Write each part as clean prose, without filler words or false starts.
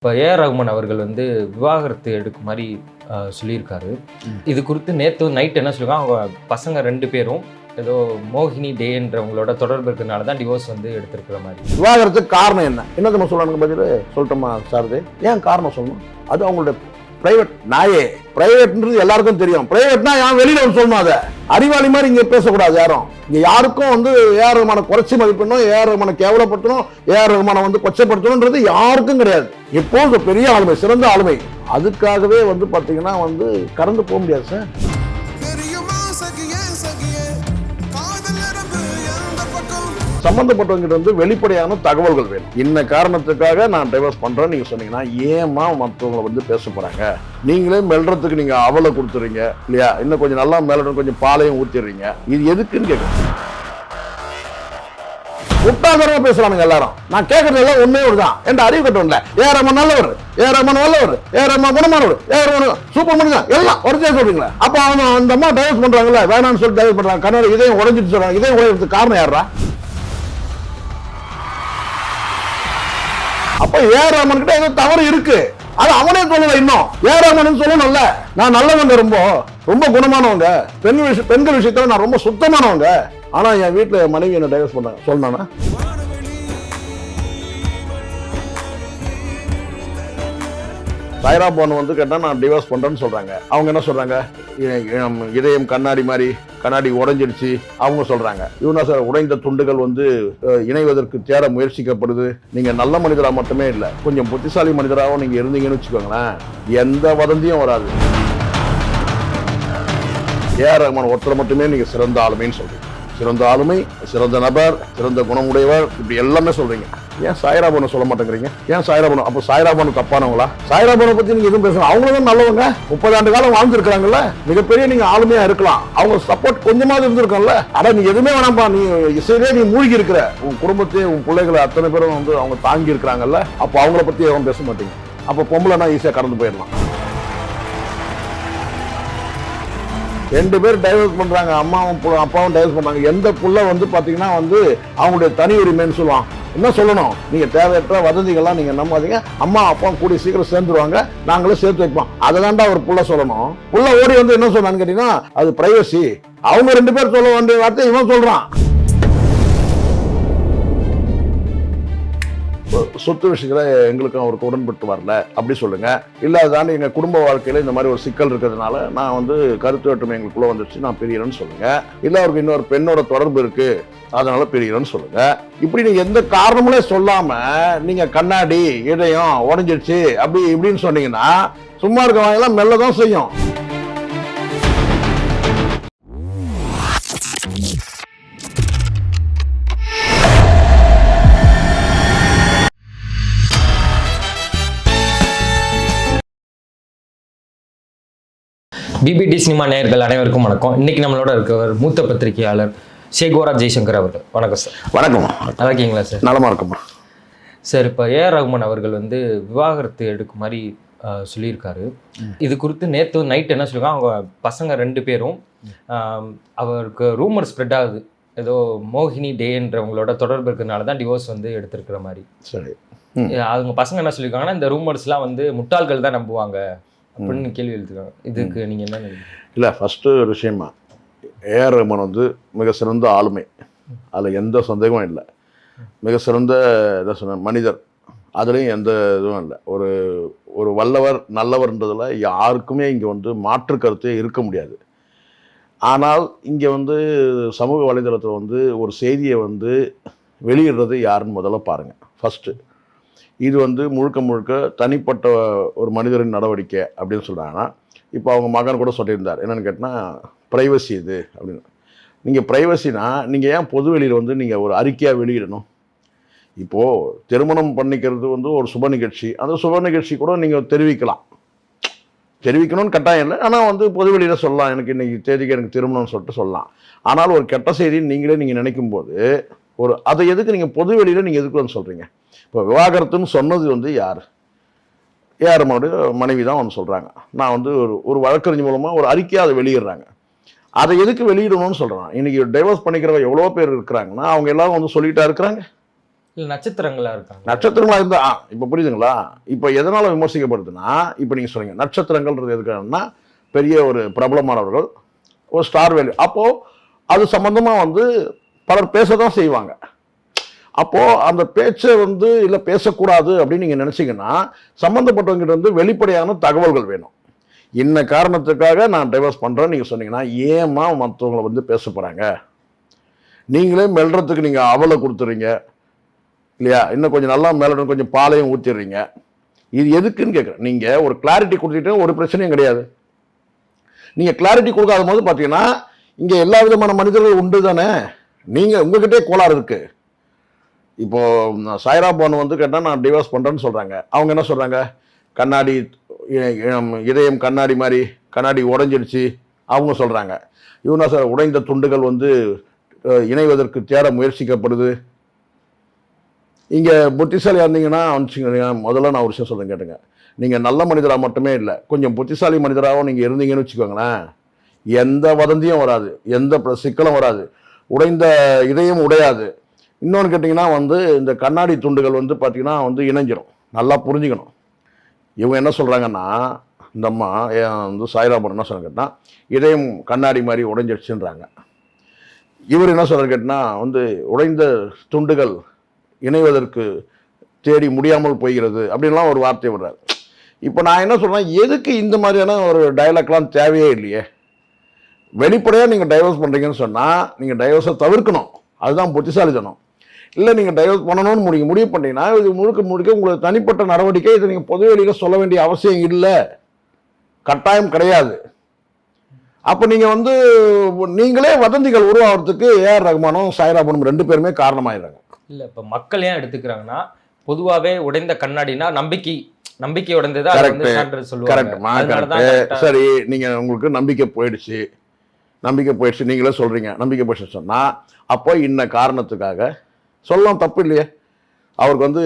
இப்போ ஏஆர் ரகுமான் அவர்கள் வந்து விவாகரத்து எடுக்குமாரி சொல்லியிருக்காரு. இது குறித்து நேற்று நைட் என்ன சொல்லியிருக்காங்க, அவங்க பசங்க 2 பேரும் ஏதோ மோகினி டேன்றவங்களோட தொடர்பு இருக்கிறதுனால தான் டிவோர்ஸ் வந்து எடுத்திருக்கிற மாதிரி. விவாகரத்துக்கு காரணம் என்ன நம்ம சொல்லணும் பதில் சொல்லட்டுமா சாரதே? ஏன் காரணம் சொல்லணும்? அது அவங்களோட பிரைவேட். நாயே பிரைவேட்ன்றது எல்லாருக்கும் தெரியும். பிரைவேட்னா ஏன் வெளியில வந்து சொல்லணும்? அதை அறிவாளி மாதிரி இங்க பேசக்கூடாது. யாரும் இங்க யாருக்கும் வந்து ஏஆர் ரகுமானை குறைச்சி மதிப்பிடணும், ஏஆர் ரகுமானை கேவலப்படுத்தணும், ஏஆர் ரகுமானை வந்து கொச்சப்படுத்தணும்ன்றது யாருக்கும் கிடையாது. எப்போது பெரிய ஆளுமை, சிறந்த ஆளுமை. அதுக்காகவே வந்து பாத்தீங்கன்னா வந்து கடந்து போக முடியாது சார். சம்பந்தப்பட்டவங்க வந்து வெளிப்படையான தகவல்கள் வேணும். இந்த காரணத்துக்காக நான் டைவர்ஸ் பண்றேன் நீங்க சொன்னீங்கன்னா ஏமா மற்றவங்களை வந்து பேச போறாங்க? நீங்களே மெல்றதுக்கு நீங்க அவலை கொடுத்துறீங்க இல்லையா? இன்னும் கொஞ்சம் நல்லா மெல்லணும், கொஞ்சம் பாலையும் ஊத்திடுறீங்க. இது எதுக்குன்னு கேட்குறேன். முட்டாள்தனமா பேசுறாங்க எல்லாரும். நான் கேட்கறது எல்லாம் ஒண்ணே ஒருதான். என்ற அறிவு கட்டணும்ல. ஏஆர் ரகுமான் நல்லவர், ஏஆர் ரகுமான் நல்லவர், ஏஆர் ரகுமான் குணமானவர், ஏஆர் ரகுமான் சூப்பர் மனிதன் எல்லாம் ஒருத்தே சொல்றீங்களா? அப்ப அவன் அந்த அம்மா டைவர்ஸ் பண்றாங்கல்ல, வேணான்னு சொல்லி டைவர்ஸ் பண்றாங்க. கண்ணாடி இதையும் உடைஞ்சிட்டு சொல்றாங்க. இதையும் உடையறதுக்கு காரணம் யாரா? அப்ப ஏஆர் ரகுமான் கிட்ட ஏதோ தவறு இருக்கு. அது அவனே சொல்லல. இன்னும் ஏஆர் ரகுமான் சொல்லணும்ல, நான் நல்லவங்க, ரொம்ப குணமானவங்க, பெண்கள் விஷயத்துல நான் ரொம்ப சுத்தமானவங்க. ஆனா என் வீட்டுல மனைவி என்ன டைவர்ஸ் பண்ணாங்க சொன்னா சாய்ரா பொண்ணு வந்து கேட்டா நான் டிவோர்ஸ் பண்றேன்னு சொல்றாங்க. அவங்க என்ன சொல்றாங்க? இதயம் கண்ணாடி மாதிரி, கண்ணாடி உடைஞ்சிடுச்சு அவங்க சொல்றாங்க. இவனா சார் உடைந்த துண்டுகள் வந்து இணைவதற்கு தேட முயற்சிக்கப்படுது. நீங்க நல்ல மனிதரா மட்டுமே இல்ல, கொஞ்சம் புத்திசாலி மனிதராகவும் நீங்க இருந்தீங்கன்னு வச்சுக்கோங்களேன், எந்த வதந்தியும் வராது. ஏஆர் ரகுமான் ஒருத்தர் மட்டுமே நீங்க சிறந்த ஆளுமைன்னு சொல்றீங்க. சிறந்த ஆளுமை, சிறந்த நபர், சிறந்த குணமுடையவர், இப்படி எல்லாமே சொல்றீங்க. ஏன் சாய்ரா பொண்ணு சொல்ல மாட்டேங்கிறீங்க? ஏன் சாய்ரா பொண்ணு? அப்போ சாய்ரா பொண்ணு தப்பானவங்களா? சாய்ரா பொண்ணை பத்தி நீங்க எதுவும் பேசணும். அவங்களும் நல்லவங்க, 30 ஆண்டு காலம் வாழ்ந்துருக்காங்கல்ல, மிகப்பெரிய நீங்க ஆளுமையா இருக்கலாம். அவங்க சப்போர்ட் கொஞ்சமாவது இருந்திருக்கோம்ல. ஆனா நீ எதுவுமே வேணாம்பா, நீ இசையிலே நீ மூழ்கி இருக்கிற, உன் குடும்பத்தையும் உன் பிள்ளைகளை அத்தனை பேரும் வந்து அவங்க தாங்கி இருக்கிறாங்கல்ல, அப்போ அவங்கள பத்தி எதுவும் பேச மாட்டீங்க. அப்போ பொம்பளைனா ஈஸியா கடந்து போயிடலாம். 2 பேர் டைவர்ஸ் பண்றாங்க, அப்பாவும் டைவர்ஸ் பண்றாங்க. எந்த புள்ள வந்து பாத்தீங்கன்னா வந்து அவங்களுடைய தனி உரிமைன்னு சொல்லுவான். என்ன சொல்லணும்? நீங்க தேவையற்ற வதந்திகள்லாம் நீங்க நம்பாதீங்க, அம்மா அப்பா கூடிய சீக்கிரம் சேர்ந்துருவாங்க, நாங்களே சேர்த்து வைப்போம். அதை தாண்டா ஒரு புள்ள சொல்லணும். புள்ள ஓடி வந்து என்ன சொன்னான்னு கேட்டீங்கன்னா அது பிரைவசி. அவங்க 2 பேர் சொல்ல வேண்டிய வார்த்தை இவன் சொல்றான். சொத்து விஷயத்துல எங்களுக்கும் அவருக்கு உடன்பட்டு வரல அப்படி சொல்லுங்க. இல்ல அதுதான் எங்க குடும்ப வாழ்க்கையில இந்த மாதிரி ஒரு சிக்கல் இருக்கிறதுனால நான் வந்து கருத்து வேற்றுமை எங்களுக்குள்ள வந்துருச்சு, நான் பிரியறேன்னு சொல்லுங்க. இல்ல அவருக்கு இன்னொரு பெண்ணோட தொடர்பு இருக்கு அதனால பிரியறேன்னு சொல்லுங்க. இப்படி நீங்க எந்த காரணமுமே சொல்லாம நீங்க கண்ணாடி இதயம் உடைஞ்சிருச்சு அப்படி இப்படின்னு சொன்னீங்கன்னா சும்மா இருக்க வாங்கலாம் மெல்லதான் செய்யும். பிபிடி சினிமா நேயர்கள் அனைவருக்கும் வணக்கம். இன்னைக்கு நம்மளோட இருக்கவர் மூத்த பத்திரிகையாளர் சேகோரா ஜெய்சங்கர் அவர்கள். வணக்கம் சார். வணக்கம். நல்லா இருக்கீங்களா சார்? நலமா இருக்குமா சார். இப்போ ஏஆர் ரகுமான் அவர்கள் வந்து விவாகரத்து எடுக்குமாரி சொல்லியிருக்காரு. இது குறித்து நேற்று நைட் என்ன சொல்லியிருக்காங்க, அவங்க பசங்க 2 பேரும் அவருக்கு ரூமர் ஸ்ப்ரெட் ஆகுது, ஏதோ மோகினி டேன்றவங்களோட தொடர்பு இருக்கிறதுனால தான் டிவோர்ஸ் வந்து எடுத்திருக்கிற மாதிரி. சரி. அவங்க பசங்க என்ன சொல்லியிருக்காங்கன்னா, இந்த ரூமர்ஸ்லாம் வந்து முட்டாள்கள் தான் நம்புவாங்க அப்படின்னு கேள்வி எழுதிருக்காங்க. இதுக்கு நீங்க என்ன நினைக்கிறீங்க? இல்ல ஃபர்ஸ்ட் ஒரு விஷயமா, ஏஆர் ரகுமான் வந்து மிக சிறந்த ஆளுமை, அதுல எந்த சந்தேகமும் இல்லை. மிக சிறந்த என்ன சொன்ன மனிதர், அதுலேயும் எந்த இதுவும் இல்லை. ஒரு வல்லவர் நல்லவர்ன்றதுல யாருக்குமே இங்கே வந்து மாற்று கருத்தே இருக்க முடியாது. ஆனால் இங்கே வந்து சமூக வலைதளத்தில் வந்து ஒரு செய்தியை வந்து வெளியிடுறது யாருன்னு முதல்ல பாருங்கள். ஃபஸ்ட்டு இது வந்து முழுக்க தனிப்பட்ட ஒரு மனிதரின் நடவடிக்கை அப்படின்னு சொல்கிறாங்கன்னா, இப்போ அவங்க மகன் கூட சொல்லியிருந்தார். என்னென்னு கேட்டால் ப்ரைவசி இது அப்படின்னு. நீங்கள் ப்ரைவசினா நீங்கள் ஏன் பொது வெளியில் வந்து நீங்கள் ஒரு அறிக்கையாக வெளியிடணும்? இப்போது திருமணம் பண்ணிக்கிறது வந்து ஒரு சுப நிகழ்ச்சி, அந்த சுப நிகழ்ச்சி கூட நீங்கள் தெரிவிக்கணும்னு கட்டாயம் இல்லை. ஆனால் வந்து பொது வெளியில் சொல்லலாம், எனக்கு இன்றைக்கி தேதிக்கு எனக்கு திருமணம்னு சொல்லிட்டு சொல்லலாம். ஆனால் ஒரு கெட்ட செய்தின்னு நீங்கள் நினைக்கும் போது அதை எதுக்கு நீங்கள் பொது வெளியில் நீங்கள் எதுக்கு வந்து சொல்கிறீங்க? இப்போ விவாகரத்துன்னு சொன்னது வந்து யார்? ஏஆர் ரகுமானுடைய மனைவி தான் ஒன்று சொல்கிறாங்க. நான் வந்து ஒரு வழக்கறிஞர் மூலமாக ஒரு அறிக்கையை அதை வெளியிடுறாங்க. அதை எதுக்கு வெளியிடணும்னு சொல்கிறேன். இன்றைக்கி டைவர்ஸ் பண்ணிக்கிறவங்க எவ்வளோ பேர் இருக்கிறாங்கன்னா அவங்க எல்லாரும் வந்து சொல்லிட்டா இருக்கிறாங்க. இல்லை நட்சத்திரங்களா இருக்காங்க. நட்சத்திரங்களா இருந்தா இப்போ புரியுதுங்களா? இப்போ எதனால விமர்சிக்கப்படுதுன்னா, இப்போ நீங்க சொல்றீங்க நட்சத்திரங்கள்ன்றது எதுக்காகன்னா, பெரிய ஒரு பிரபலமானவர்கள், ஒரு ஸ்டார் வேல்யூ. அப்போ அது சம்பந்தமா வந்து பலர் பேசதான் செய்வாங்க. அப்போ அந்த பேச்சை வந்து இல்ல பேசக்கூடாது அப்படின்னு நீங்க நினைச்சீங்கன்னா, சம்பந்தப்பட்டவங்க வந்து வெளிப்படையான தகவல்கள் வேணும். இன்ன காரணத்துக்காக நான் டைவர்ஸ் பண்றேன்னு நீங்க சொன்னீங்கன்னா, ஏமா மற்றவங்களை வந்து பேச போறாங்க? நீங்களே மெல்றதுக்கு நீங்க அவலை கொடுத்துறீங்க இல்லையா? இன்னும் கொஞ்சம் நல்லா மெல்லணும், கொஞ்சம் பாலையும் ஊத்திடுறீங்க. இது எதுக்குன்னு கேட்குறேன். நீங்க ஒரு கிளாரிட்டி கொடுத்துட்டு ஒரு பிரச்சனையும் கிடையாது. நீங்க கிளாரிட்டி கொடுக்காத போது பார்த்தீங்கன்னா, இங்க எல்லா விதமான மனிதர்கள் உண்டு தானே. நீங்க உங்ககிட்டே கோளாறு இருக்கு. இப்போ சாய்ரா பானு வந்து கேட்டால் நான் டிவோர்ஸ் பண்ணுறேன்னு சொல்கிறாங்க. அவங்க என்ன சொல்கிறாங்க? கண்ணாடி இதயம் கண்ணாடி மாதிரி கண்ணாடி உடைஞ்சிடுச்சு அவங்க சொல்கிறாங்க. இவனா சார் உடைந்த துண்டுகள் வந்து இணைவதற்கு தேட முயற்சிக்கப்படுது. இங்கே புத்திசாலியாக இருந்தீங்கன்னா அனுப்பிச்சிங்க. முதல்ல நான் ஒரு விஷயம் சொல்கிறேன் கேட்டுங்க. நீங்கள் நல்ல மனிதராக மட்டுமே இல்லை, கொஞ்சம் புத்திசாலி மனிதராகவும் நீங்கள் இருந்தீங்கன்னு வச்சுக்கோங்களேன், எந்த வதந்தியும் வராது, எந்த சிக்கலும் வராது, உடைந்த இதயம் உடையாது. இன்னொன்று கேட்டிங்கன்னா வந்து இந்த கண்ணாடி துண்டுகள் வந்து பார்த்திங்கன்னா வந்து இணைஞ்சிரும். நல்லா புரிஞ்சுக்கணும். இவங்க என்ன சொல்கிறாங்கன்னா, இந்த அம்மா வந்து சாய்ராபன் என்ன சொல்கிறாங்க கேட்டால், இதயம் கண்ணாடி மாதிரி உடைஞ்சிடுச்சுன்றாங்க. இவர் என்ன சொல்கிறார் கேட்டால் வந்து உடைந்த துண்டுகள் இணைவதற்கு தேடி முடியாமல் போகிறது அப்படின்லாம் ஒரு வார்த்தை விடுறாரு. இப்போ நான் என்ன சொல்கிறேன், எதுக்கு இந்த மாதிரியான ஒரு டயலாக்லாம் தேவையே இல்லையே. வெளிப்படையாக நீங்கள் டைவர்ஸ் பண்ணுறீங்கன்னு சொன்னால் நீங்கள் டைவர்ஸை தவிர்க்கணும். அதுதான் புத்திசாலித்தனம். இல்லை நீங்கள் டைவர்ஸ் பண்ணணும்னு முடிவு பண்ணிட்டீங்கன்னா இது முழுக்க உங்களுக்கு தனிப்பட்ட நடவடிக்கை. இதை நீங்கள் பொது வெளியில் சொல்ல வேண்டிய அவசியம் இல்லை, கட்டாயம் கிடையாது. அப்போ நீங்கள் வந்து நீங்களே வதந்திகள் உருவாகிறதுக்கு ஏஆர் ரஹ்மானும் சாய்ரா பானும் 2 பேருமே காரணமாயிடுறாங்க. இல்லை இப்போ மக்கள் ஏன் எடுத்துக்கிறாங்கன்னா, பொதுவாகவே உடைந்த கண்ணாடினா நம்பிக்கை உடைந்ததா சொல்லுவாங்க. சரி, நீங்கள் உங்களுக்கு நம்பிக்கை போயிடுச்சு நீங்களே சொல்கிறீங்க, நம்பிக்கை போயிடுச்சு சொன்னால் அப்போ இன்ன காரணத்துக்காக சொல்லலாம், தப்பு இல்லையே. அவருக்கு வந்து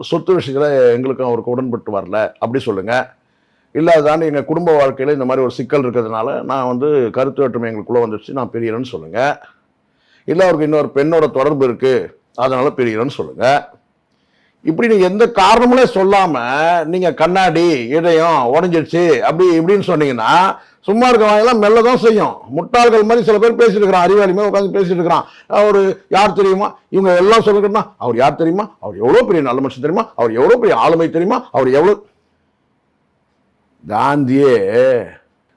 சொத்து விஷயத்தில் எங்களுக்கும் அவருக்கு உடன்பட்டு வரல அப்படி சொல்லுங்கள். இல்லை அதுதான் எங்கள் குடும்ப வாழ்க்கையில் இந்த மாதிரி ஒரு சிக்கல் இருக்கிறதுனால நான் வந்து கருத்து வேற்றுமை எங்களுக்குள்ளே வந்துடுச்சு, நான் பிரியறேன்னு சொல்லுங்கள். இல்லை அவருக்கு இன்னொரு பெண்ணோட தொடர்பு இருக்குது அதனால் பிரியறேன்னு சொல்லுங்கள். இப்படி நீங்கள் எந்த காரணமுமே சொல்லாமல் நீங்கள் கண்ணாடி இதயம் உடஞ்சிடுச்சு அப்படி இப்படின்னு சொன்னீங்கன்னா சும்மா இருக்கிறவங்கெல்லாம் மெல்ல தான் செய்யும். முட்டாள்கள் மாதிரி சில பேர் பேசிட்டு இருக்கிறான், அறிவாளி மாதிரி உட்காந்து பேசிட்டு இருக்கிறான். அவர் யார் தெரியுமா, இவங்க எல்லாம் சொல்லிக்கிட்டா அவர் யார் தெரியுமா, அவர் எவ்வளோ பெரிய நல்ல மனுஷன் தெரியுமா, அவர் எவ்வளோ பெரிய ஆளுமை தெரியுமா, அவர் எவ்வளோ. காந்தியே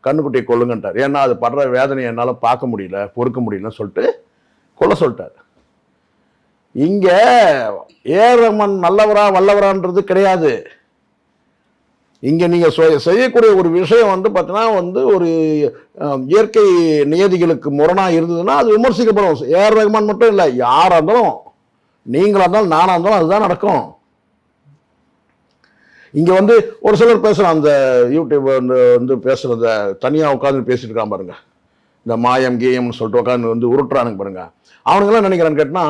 கண்ணுக்குட்டியை கொல்லுங்கன்ட்டார். ஏன்னா அது படுற வேதனை என்னால் பார்க்க முடியல, பொறுக்க முடியலன்னு சொல்லிட்டு கொல்ல சொல்லிட்டார். இங்க ஏஆர் ரஹ்மான் நல்லவரா வல்லவரான்றது கிடையாது. இங்க நீங்க செய்யக்கூடிய ஒரு விஷயம் வந்து பார்த்தீங்கன்னா வந்து ஒரு இயற்கை நியதிகளுக்கு முரணா இருந்ததுன்னா அது விமர்சிக்கப்படும். ஏஆர் ரஹ்மான் மட்டும் இல்லை, யாரா இருந்தாலும், நீங்களா இருந்தாலும் நானா இருந்தாலும் அதுதான் நடக்கும். இங்க வந்து ஒரு சிலர் பேசுறான், அந்த யூடியூப் வந்து பேசுறத தனியா உட்காந்து பேசிட்டு இருக்கான் பாருங்க, இந்த மாயம் கீயம்னு சொல்லிட்டு உட்காந்து வந்து உருட்டுறானுங்க பாருங்க. அவனுங்கெல்லாம் நினைக்கிறான்னு கேட்டா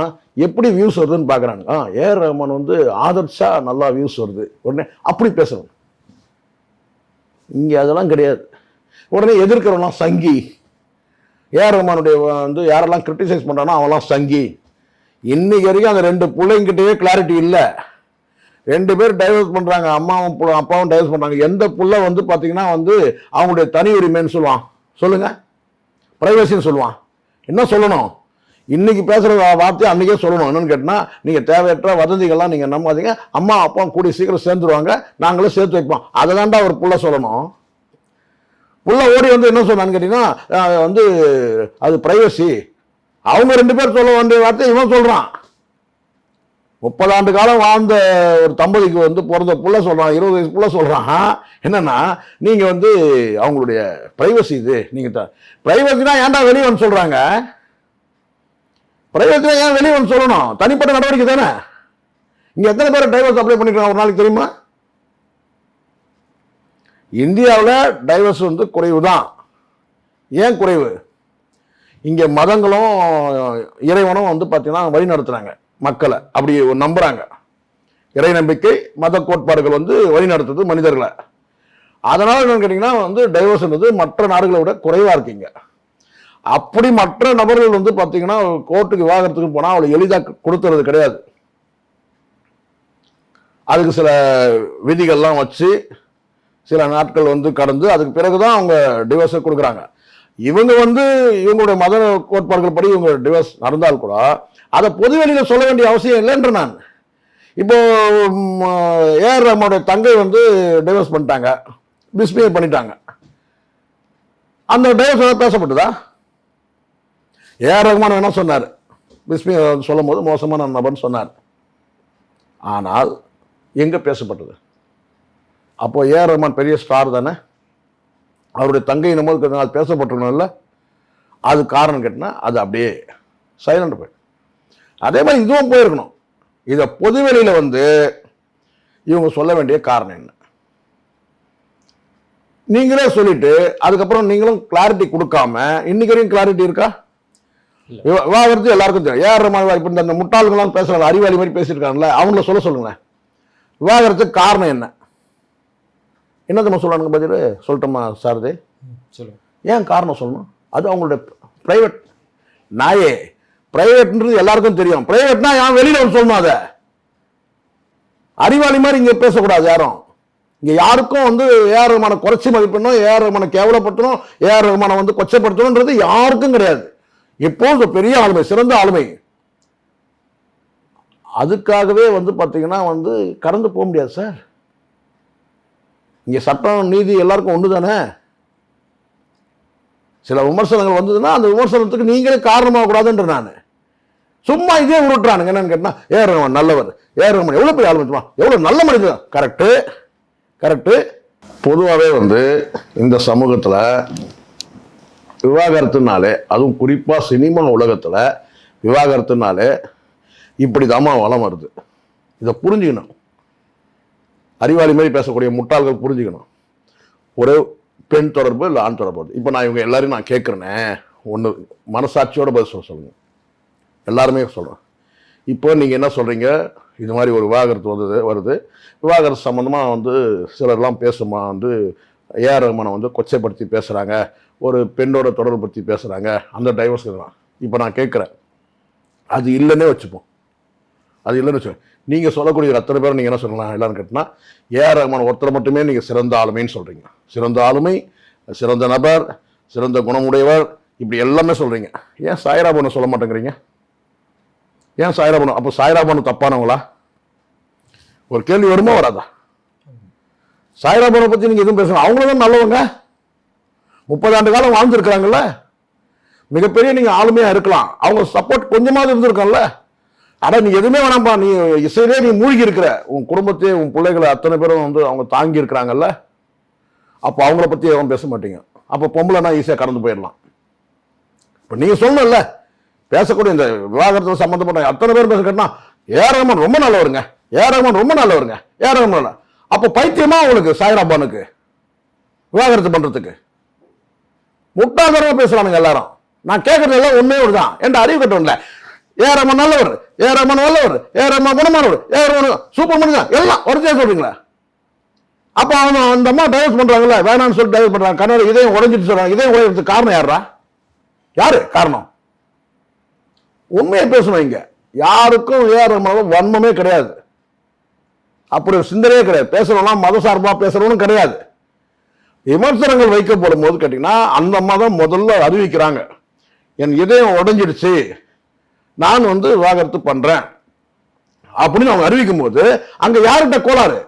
எப்படி வியூஸ் வருதுன்னு பாக்குறாங்க. ஏஆர் ரஹ்மான் வந்து ஆதர்ஷா நல்லா வியூஸ் வருது உடனே அப்படி பேசுறோம். இங்க அதெல்லாம் கிடையாது. உடனே எதிர்க்கிறவங்களாம் சங்கி. ஏஆர் ரஹ்மானுடைய வந்து யாரெல்லாம் கிரிட்டிசைஸ் பண்றானோ அவெல்லாம் சங்கி. இன்னைக்கு வரைக்கும் அந்த 2 பிள்ளைங்கிட்டயே கிளாரிட்டி இல்லை. 2 பேர் டைவர்ஸ் பண்றாங்க, அம்மாவும் அப்பாவும் டைவர்ஸ் பண்றாங்க. எந்த புள்ள வந்து பாத்தீங்கன்னா வந்து அவங்களுடைய தனி உரிமைன்னு சொல்லுவான், சொல்லுங்க, பிரைவசின்னு சொல்லுவான். என்ன சொல்லணும்? இன்னைக்கு பேசுற வார்த்தையை அன்னைக்கே சொல்லணும். என்னன்னு கேட்டா, நீங்க தேவையற்ற வதந்திகள்லாம் நீங்க நம்பாதீங்க, அம்மா அப்பா கூடிய சீக்கிரம் சேர்ந்துருவாங்க, நாங்களே சேர்த்து வைப்போம். அதை தாண்டா ஒரு புள்ள சொல்லணும். புள்ள ஓடி வந்து என்ன சொன்னான்னு கேட்டீங்கன்னா வந்து அது பிரைவசி. அவங்க 2 பேர் சொல்ல வேண்டிய வார்த்தை இவன் சொல்றான். 30 ஆண்டு காலம் வாழ்ந்த ஒரு தம்பதிக்கு வந்து பிறந்த புள்ள சொல்றான், 20 வயசு புள்ள சொல்றான். என்னன்னா நீங்க வந்து அவங்களுடைய பிரைவசி, இது நீங்க பிரைவசினா ஏன்டா வெளியே வந்து சொல்றாங்க? பிரைவசினா ஏன் வெளியே வந்து சொல்லணும்? தனிப்பட்ட நடவடிக்கை தானே. இங்க எத்தனை பேர் டைவர்ஸ் அப்ளை பண்ணிருக்காங்க ஒரு நாளைக்கு தெரியுமா? இந்தியாவில் டைவர்ஸ் வந்து குறைவு தான். ஏன் குறைவு? இங்க மதங்களும் இறைவனும் வந்து பார்த்தீங்கன்னா வழி நடத்துறாங்க மக்களை, அப்படி நம்புறாங்க. இறை நம்பிக்கை மத கோட்பாடுகள் வந்து வழி நடத்துது மனிதர்களை. அதனால என்னன்னு கேட்டீங்கன்னா வந்து டைவர்ஸ்ன்றது மற்ற நாடுகளை விட குறைவா இருக்கீங்க. அப்படி மற்ற நபர்கள் வந்து பார்த்தீங்கன்னா கோர்ட்டுக்கு விவாகரத்துக்கு போனால் அவளை எளிதாக கொடுத்துறது கிடையாது. அதுக்கு சில விதிகள்லாம் வச்சு சில நாட்கள் வந்து கடந்து அதுக்கு பிறகுதான் அவங்க டிவோர்ஸை கொடுக்குறாங்க. இவங்க வந்து இவங்களுடைய மத கோட்பாடுகள் படி இவங்க டிவோர்ஸ் நடந்தால் கூட அதை பொதுவெளியில் சொல்ல வேண்டிய அவசியம் இல்லைன்ற நான். இப்போ ஏஆர் ரஹ்மானுடைய தங்கை வந்து டிவோர்ஸ் பண்ணிட்டாங்க, மிஸ்பிஹேவ் பண்ணிட்டாங்க. அந்த டிவோர்ஸ் பேசப்பட்டதா? ஏஆர் ரஹ்மான் என்ன சொன்னார்? மிஸ்பிஹேவ் சொல்லும் போது மோசமான நபர்னு சொன்னார். ஆனால் எங்க பேசப்பட்டது? அப்போ ஏஆர் ரஹ்மான் பெரிய ஸ்டார் தானே, அவருடைய தங்கை நம்ம அது பேசப்பட்டிருக்கணும்ல. அது காரணம் கேட்டினா அது அப்படியே சைலண்ட் போய். அதே மாதிரி இதுவும் போயிருக்கணும். இதை பொதுவெளியில் வந்து இவங்க சொல்ல வேண்டிய காரணம் என்ன? நீங்களே சொல்லிட்டு அதுக்கப்புறம் நீங்களும் கிளாரிட்டி கொடுக்காம இன்னைக்கு வரையும் கிளாரிட்டி இருக்கா? விவாகரத்து எல்லாருக்கும் தெரியும். ஏஆர் ரஹ்மான் இப்போ இந்த முட்டாள்கள்லாம் பேசுறாங்க, அறிவாளி மாதிரி பேசியிருக்காங்கல்ல, அவங்கள சொல்லுங்களேன். விவாகரத்துக்கு காரணம் என்ன? என்ன நம்ம சொல்லணுங்க பதில் சொல்லட்டுமா சாரதி? சொல்லுங்க. ஏன் காரணம் சொல்லணும்? அது அவங்களுடைய பிரைவேட். நாயே பிரைவேட்ன்றது எல்லாருக்கும் தெரியும். பிரைவேட்னா ஏன் வெளியில வந்து சொல்லணும்? அதை அறிவாளி மாதிரி இங்க பேசக்கூடாது யாரும். இங்க யாருக்கும் வந்து ஏஆர் ரஹ்மானை குறைச்சி மதிப்பிடணும், ஏஆர் ரஹ்மானை கேவலப்படுத்தணும், ஏஆர் ரஹ்மானை வந்து கொச்சப்படுத்தணும்ன்றது யாருக்கும் கிடையாது. இப்போ பெரிய ஆளுமை, சிறந்த ஆளுமை. அதுக்காகவே வந்து பாத்தீங்கன்னா வந்து கடந்து போக முடியாது சார். இங்க சட்டம் நீதி எல்லாருக்கும் ஒன்று தானே. சில விமர்சனங்கள் வந்ததுன்னா அந்த விமர்சனத்துக்கு நீங்களே காரணமாக கூடாதுன்ற நான். சும்மா இதே உருட்டுறானுங்க. என்னன்னு கேட்டா ஏஆர் ரஹ்மான் நல்லவர், ஏஆர் ரஹ்மான் எவ்வளவு பெரிய ஆளுமை, எவ்வளவு நல்ல மனிதன். Correct correct. பொதுவாகவே வந்து இந்த சமூகத்தில் விவாகரத்துனாலே, அதுவும் குறிப்பா சினிமா உலகத்துல விவாகரத்துனாலே இப்படி தாமா வளம் வருது. இதை புரிஞ்சுக்கணும். அறிவாளி மாதிரி பேசக்கூடிய முட்டாள்கள் புரிஞ்சுக்கணும். ஒரு பெண் தொடர்பு இல்லை ஆண் தொடர்பு. இப்போ நான் இவங்க எல்லாரையும் நான் கேட்குறேனே, ஒன்று மனசாட்சியோட பதில் சொல்லுங்க. எல்லாருமே சொல்கிறேன். இப்போ நீங்கள் என்ன சொல்கிறீங்க? இது மாதிரி ஒரு விவாகரத்து வருது. விவாகரத்து சம்மந்தமாக வந்து சிலர்லாம் பேசுமா வந்து ஏஆர் ரஹ்மானை வந்து கொச்சைப்படுத்தி பேசுகிறாங்க, ஒரு பெண்ணோட தொடர்பு பற்றி பேசுகிறாங்க, அந்த டைவர்ஸ் தான். இப்போ நான் கேட்குறேன், அது இல்லைன்னே வச்சுப்போம். அது இல்லைன்னு வச்சுக்கோங்க. நீங்கள் சொல்லக்கூடிய அத்தனை பேர் நீங்கள் என்ன சொல்லலாம் எல்லாரும் கேட்டினா, ஏஆர் ரஹ்மான் ஒருத்தர் மட்டுமே நீங்கள் சிறந்த ஆளுமைன்னு சொல்கிறீங்க. சிறந்த ஆளுமை, சிறந்த நபர், சிறந்த குணமுடையவர், இப்படி எல்லாமே சொல்கிறீங்க. ஏன் சாய்ரா பானு சொல்ல மாட்டேங்கிறீங்க? ஏன் சாய்ரா பானு? அப்போ சாய்ரா பானு தப்பானவங்களா? ஒரு கேள்வி வருமா வராதா? சாய்ரா பானு பற்றி நீங்கள் எதுவும் பேசணும். அவங்களும் தான் நல்லவங்க, 30 ஆண்டு காலம் வாழ்ந்துருக்கிறாங்கல்ல, மிகப்பெரிய நீங்கள் ஆளுமையாக இருக்கலாம். அவங்க சப்போர்ட் கொஞ்சமாவது இருந்திருக்கோம்ல. ஆனால் நீ எதுவுமே வேணாம்பா, நீ இசையிலே நீ மூழ்கி இருக்கிற, உன் குடும்பத்தையே உன் பிள்ளைகளை அத்தனை பேரும் வந்து அவங்க தாங்கி இருக்கிறாங்கல்ல, அப்போ அவங்கள பற்றி எதுவும் பேச மாட்டீங்க. அப்போ பொம்பளைனா ஈஸியாக கடந்து போயிடலாம். இப்போ நீங்கள் சொல்லணும்ல, பேசக்கூடிய இந்த விவாகரத்தில் சம்மந்தப்பட்ட அத்தனை பேர் பேச கேட்டா ஏஆர் ரஹ்மான் ரொம்ப நல்லவருங்க, ஏஆர் ரஹ்மான் ரொம்ப நல்லவருங்க, ஏஆர் ரஹ்மான். அப்போ பைத்தியமா உங்களுக்கு சாய்ரா பானுக்கு விவாகரத்து பண்றதுக்கு? முட்டாள்தனமா பேசுறானுங்க எல்லாரும். நான் கேட்கறது எல்லாம் உண்மையே ஒண்ணுதான். என்ற அறிவு கட்டணும்ல. ஏஆர் ரஹ்மான் நல்லவர், ஏஆர் ரஹ்மான் நல்லவர், ஏஆர் ரஹ்மான் குணமானவர், ஏஆர் ரஹ்மான் சூப்பர் மனிதன், எல்லாம் ஒருத்தே சொல்றீங்களா? அப்ப அவங்க அந்த அம்மா டைவர்ஸ் பண்றாங்கல்ல, வேணாம்னு சொல்லி டைவர்ஸ் பண்றாங்க. கண்ணாடி இதயம் உடைஞ்சிட்டு சொல்றாங்க. இதயம் உடையறதுக்கு காரணம் யாரா? யாரு காரணம்? உண்மையை பேசணும். இங்க யாருக்கும் ஏஆர் ரஹ்மான் வன்மமே கிடையாது. அப்படி ஒரு சிந்தனையே கிடையாது. பேசுறவங்களாம் மத சார்பா பேசுறவனும் கிடையாது. விமர்சனங்கள் வைக்கப்படும் போது கேட்டீங்கன்னா அந்த அம்மா தான் முதல்ல அறிவிக்கிறாங்க, என் இதயம் உடைஞ்சிடுச்சு, நான் வந்து விவாகரத்து பண்றேன் அப்படின்னு அவங்க அறிவிக்கும் போது அங்க யார்கிட்ட கோளாறு?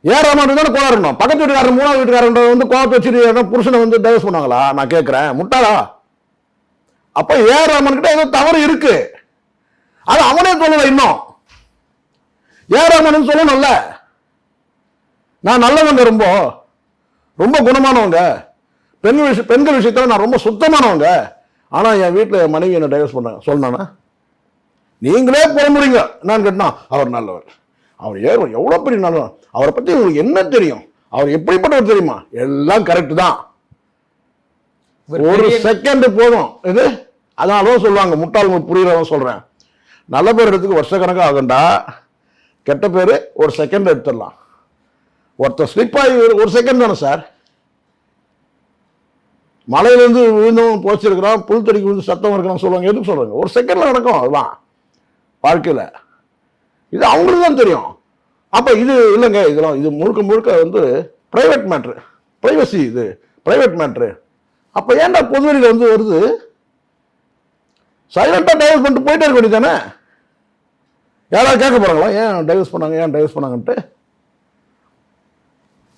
ஏஆர் ரஹ்மான் தானே கோளாறு இருக்கணும். பக்கத்து வீட்டுக்காரர், 3வது வீட்டுக்காரர் வந்து கோவத்தை வச்சுட்டு புருஷனை வந்து டைவர்ஸ் பண்ணாங்களா? நான் கேட்கிறேன், முட்டாளா? அப்ப ஏஆர் ரஹ்மான் கிட்ட ஏதோ தவறு இருக்கு. அது அவனே சொல்லல. இன்னும் ஏஆர் ரஹ்மான் சொல்லணும்ல, நான் நல்லவங்க, ரொம்ப ரொம்ப குணமானவங்க, பெண்கள் விஷயத்துல நான் ரொம்ப சுத்தமானவங்க, ஆனா என் வீட்டில் என் மனைவி என்ன டைவர்ஸ் பண்ணாங்க சொல்லணும்னா நீங்களே போட முடியுங்க. நான் கேட்டா அவர் நல்லவர், அவர் எவ்வளவு பெரிய நல்லவர், அவரை பத்தி உங்களுக்கு என்ன தெரியும், அவர் எப்படிப்பட்டவர் தெரியுமா? எல்லாம் கரெக்ட் தான். ஒரு செகண்ட் போதும். இது அதனால சொல்லுவாங்க, முட்டாள் புரியுறவன் சொல்றேன், நல்ல பேர் எடுத்துக்கு வருஷக்கணக்காக ஆகண்டா, கெட்ட பேரு ஒரு செகண்ட் எடுத்துடலாம். ஒருத்தர் ஸ்லிப் ஆகி ஒரு செகண்ட் தானே சார். மலையிலேருந்து விழுந்தவன் போச்சிருக்கிறான், புல் தடிக்கு விழுந்து சத்தம் இருக்கிறான் சொல்லுவாங்க. எதுக்கு சொல்றாங்க? ஒரு செகண்ட்ல நடக்கும். அதுதான் வாழ்க்கையில. இது அவங்களுக்கு தான் தெரியும். அப்போ இது இல்லைங்க, இதெல்லாம் இது முழுக்க முழுக்க வந்து ப்ரைவேட் மேட்ரு, ப்ரைவசி, இது ப்ரைவேட் மேட்ரு. அப்போ ஏன்டா பொதுவெளியில் வந்து வருது? சைலண்டாக டைவர்ஸ் பண்ணிட்டு போயிட்டே இருக்க வேண்டியதானே? யாராவது கேட்க போகிறாங்களா ஏன் டைவர்ஸ் பண்ணாங்க, ஏன் டைவர்ஸ் பண்ணாங்கன்ட்டு?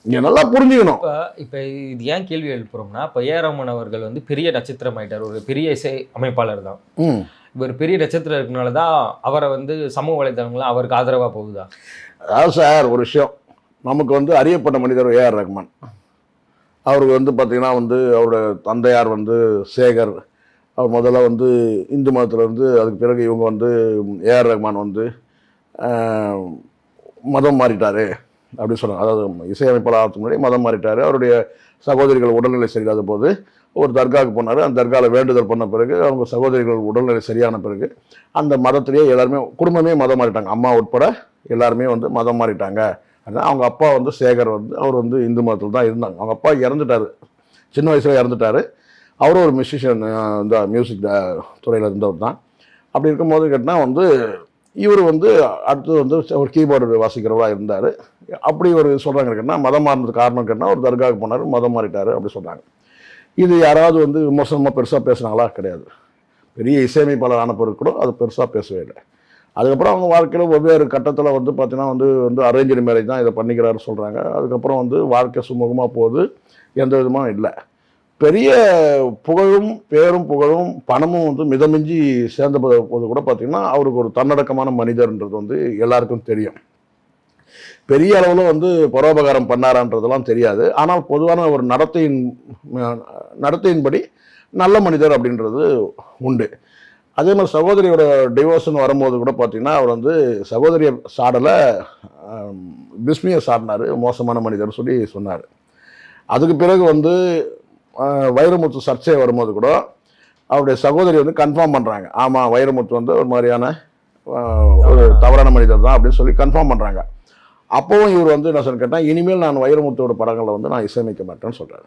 இங்கே நல்லா புரிஞ்சுக்கணும். இப்போ இது ஏன் கேள்வி எழுப்புறோம்னா, இப்போ ஏ ரஹ்மான் அவர்கள் வந்து பெரிய நட்சத்திரம் ஆயிட்டார், ஒரு பெரிய இசை அமைப்பாளர் தான். இவர் பெரிய நட்சத்திரம் இருக்கனால தான் அவரை வந்து சமூக வலைதளங்கள்லாம் அவருக்கு ஆதரவாக போகுதா? அதாவது சார், ஒரு விஷயம், நமக்கு வந்து அறியப்பட்ட மனிதர் ஏஆர் ரஹ்மான். அவருக்கு வந்து பார்த்திங்கன்னா வந்து அவரோட தந்தையார் வந்து சேகர். அவர் முதல்ல வந்து இந்து மதத்தில் இருந்து அதுக்கு பிறகு இவங்க வந்து ஏஆர் ரஹ்மான் வந்து மதம் மாறிட்டார் அப்படின்னு சொன்னாங்க. அதாவது இசையமைப்பாளர் ஆகிறதுக்கு முன்னாடி மதம் மாறிட்டார். அவருடைய சகோதரிகள் உடல்நிலை சரியில்லாத போது ஒரு தர்காவுக்கு போனார். அந்த தர்காவில் வேண்டுதல் பண்ண பிறகு அவங்க சகோதரிகள் உடல்நிலை சரியான பிறகு அந்த மதத்திலேயே எல்லாருமே குடும்பமே மதம் மாறிட்டாங்க. அம்மா உட்பட எல்லாருமே வந்து மதம் மாறிட்டாங்க. அதனால் அவங்க அப்பா வந்து சேகர் வந்து அவர் வந்து இந்து மதத்தில் தான் இருந்தாங்க. அவங்க அப்பா இறந்துட்டார், சின்ன வயசில் இறந்துட்டார். அவரும் ஒரு மியூசிஷியன், இந்த மியூசிக் துறையில் இருந்தவர் தான். அப்படி இருக்கும்போது கேட்டால் வந்து இவர் வந்து அடுத்து வந்து ஒரு கீபோர்டு வாசிக்கிறவராக இருந்தார். அப்படி ஒரு சொல்கிறாங்க கேட்டால் மதம் மாறினது காரணம் கேட்டால் ஒரு தர்காவுக்கு போனார், மதம் மாறிட்டார் அப்படி சொல்கிறாங்க. இது யாராவது வந்து விமர்சனமாக பெருசாக பேசுனாங்களா? கிடையாது. பெரிய இசையமைப்பாளர் ஆன பிறகு கூட அது பெருசாக பேசவே இல்லை. அதுக்கப்புறம் அவங்க வாழ்க்கையில் வெவ்வேறு கட்டத்தில் வந்து பார்த்தீங்கன்னா வந்து அரேஞ்சு மேரேஜ் தான் இதை பண்ணிக்கிறாருன்னு சொல்கிறாங்க. அதுக்கப்புறம் வந்து வாழ்க்கை சுமூகமாக போகுது, எந்த விதமாக இல்லை. பெரிய புகழும் பேரும் புகழும் பணமும் வந்து மிதமிஞ்சி சேர்ந்த போது கூட பார்த்திங்கன்னா அவருக்கு ஒரு தன்னடக்கமான மனிதர்ன்றது வந்து எல்லாருக்கும் தெரியும். பெரிய அளவில் வந்து பரோபகாரம் பண்ணாரான்றதெல்லாம் தெரியாது. ஆனால் பொதுவான ஒரு நடத்தையின்படி நல்ல மனிதர் அப்படின்றது உண்டு. அதே மாதிரி சகோதரியோட டிவோர்ஸ்னு வரும்போது கூட பார்த்திங்கன்னா அவர் வந்து சகோதரியை சாடலை, பிஸ்மியை சாடினார், மோசமான மனிதர் சொல்லி சொன்னார். அதுக்கு பிறகு வந்து வைரமுத்து சர்ச்சை வரும்போது கூட அவருடைய சகோதரி வந்து கன்ஃபார்ம் பண்ணுறாங்க, ஆமாம் வைரமுத்து வந்து ஒரு மாதிரியான ஒரு தவறான மனிதர் தான் அப்படின்னு சொல்லி கன்ஃபார்ம் பண்ணுறாங்க. அப்போவும் இவர் வந்து என்ன சொல்ல கேட்டால், இனிமேல் நான் வைரமுத்தோட படங்களை வந்து நான் இசையமைக்க மாட்டேன்னு சொல்கிறாரு.